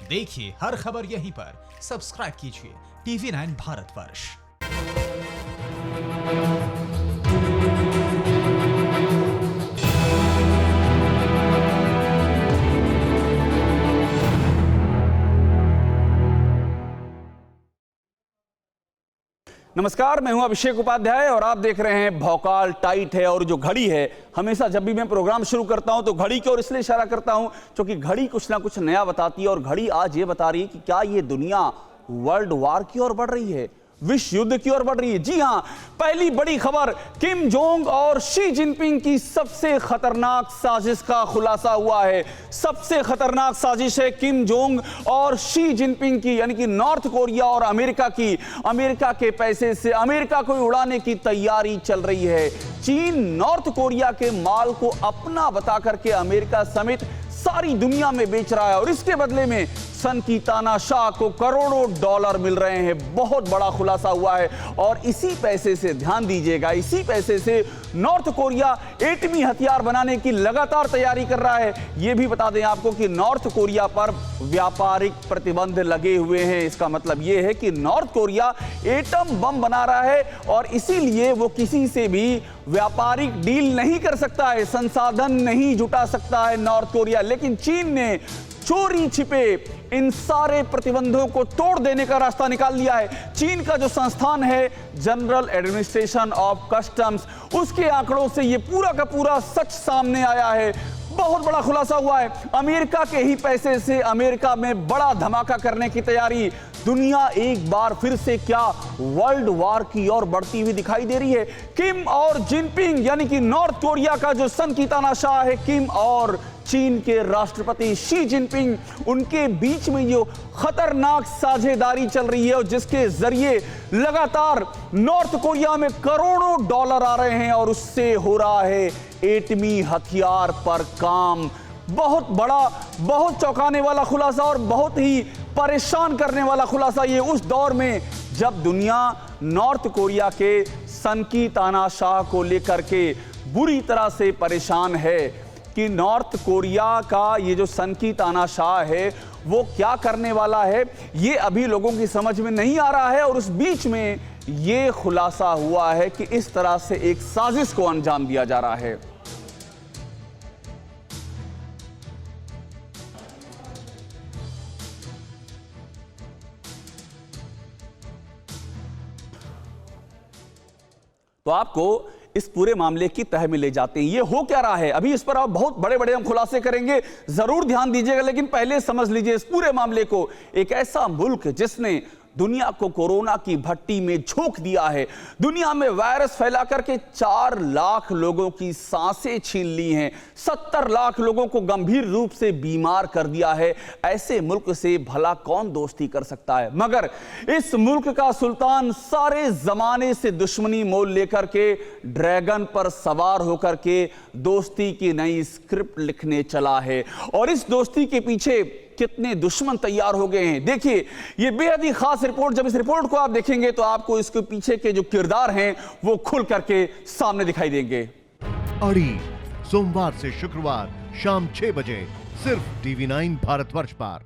देखिए हर खबर यहीं पर। सब्सक्राइब कीजिए TV9 भारतवर्ष। नमस्कार, मैं हूं अभिषेक उपाध्याय और आप देख रहे हैं भौकाल टाइट है। और जो घड़ी है, हमेशा जब भी मैं प्रोग्राम शुरू करता हूं तो घड़ी की ओर इसलिए इशारा करता हूं क्योंकि घड़ी कुछ ना कुछ नया बताती है। और घड़ी आज ये बता रही है कि क्या ये दुनिया वर्ल्ड वॉर की ओर बढ़ रही है, विश्व युद्ध की ओर बढ़ रही है। जी हां, पहली बड़ी खबर, किम जोंग और शी जिनपिंग की सबसे खतरनाक साजिश का खुलासा हुआ है। सबसे खतरनाक साजिश है किम जोंग और शी जिनपिंग की, यानी कि नॉर्थ कोरिया और अमेरिका की। अमेरिका के पैसे से अमेरिका को उड़ाने की तैयारी चल रही है। चीन नॉर्थ कोरिया के माल को अपना बता करके अमेरिका समेत सारी दुनिया में बेच रहा है और इसके बदले में सन की तानाशाह को करोड़ों डॉलर मिल रहे हैं। बहुत बड़ा खुलासा हुआ है और इसी पैसे से, ध्यान दीजिएगा, इसी पैसे से नॉर्थ कोरिया एटमी हथियार बनाने की लगातार तैयारी कर रहा है। यह भी बता दें आपको कि नॉर्थ कोरिया पर व्यापारिक प्रतिबंध लगे हुए हैं। इसका मतलब यह है कि नॉर्थ कोरिया एटम बम बना रहा है और इसीलिए वो किसी से भी व्यापारिक डील नहीं कर सकता है, संसाधन नहीं जुटा सकता है नॉर्थ कोरिया। लेकिन चीन ने चोरी छिपे इन सारे प्रतिबंधों को तोड़ देने का रास्ता निकाल लिया है। चीन का जो संस्थान है जनरल एडमिनिस्ट्रेशन ऑफ कस्टम्स, उसके आंकड़ों से यह पूरा का पूरा सच सामने आया है। बहुत बड़ा खुलासा हुआ है। अमेरिका के ही पैसे से अमेरिका में बड़ा धमाका करने की तैयारी। दुनिया एक बार फिर से क्या वर्ल्ड वॉर की ओर बढ़ती हुई दिखाई दे रही है। किम और जिनपिंग, यानी कि नॉर्थ कोरिया का जो सन की तानाशाह है किम और चीन के राष्ट्रपति शी जिनपिंग, उनके बीच में जो खतरनाक साझेदारी चल रही है और जिसके जरिए लगातार नॉर्थ कोरिया में करोड़ों डॉलर आ रहे हैं और उससे हो रहा है एटमी हथियार पर काम। बहुत बड़ा, बहुत चौंकाने वाला खुलासा और बहुत ही परेशान करने वाला खुलासा ये उस दौर में जब दुनिया नॉर्थ कोरिया के सन की तानाशाह को लेकर के बुरी तरह से परेशान है कि नॉर्थ कोरिया का ये जो सन की तानाशाह है वो क्या करने वाला है, ये अभी लोगों की समझ में नहीं आ रहा है। और उस बीच में ये खुलासा हुआ है कि इस तरह से एक साजिश को अंजाम दिया जा रहा है। तो आपको इस पूरे मामले की तह में ले जाते हैं। ये हो क्या रहा है, अभी इस पर आप बहुत बड़े बड़े हम खुलासे करेंगे, जरूर ध्यान दीजिएगा। लेकिन पहले समझ लीजिए इस पूरे मामले को। एक ऐसा मुल्क जिसने दुनिया को कोरोना की भट्टी में झोंक दिया है, दुनिया में वायरस फैला करके 4 लाख लोगों की सांसें छीन ली हैं, 70 लाख लोगों को गंभीर रूप से बीमार कर दिया है, ऐसे मुल्क से भला कौन दोस्ती कर सकता है। मगर इस मुल्क का सुल्तान सारे जमाने से दुश्मनी मोल लेकर के ड्रैगन पर सवार होकर के दोस्ती की नई स्क्रिप्ट लिखने चला है। और इस दोस्ती के पीछे कितने दुश्मन तैयार हो गए हैं, देखिए ये बेहद ही खास रिपोर्ट। जब इस रिपोर्ट को आप देखेंगे तो आपको इसके पीछे के जो किरदार हैं वो खुल करके सामने दिखाई देंगे। अड़ी, सोमवार से शुक्रवार शाम 6 बजे सिर्फ TV9 भारतवर्ष पर।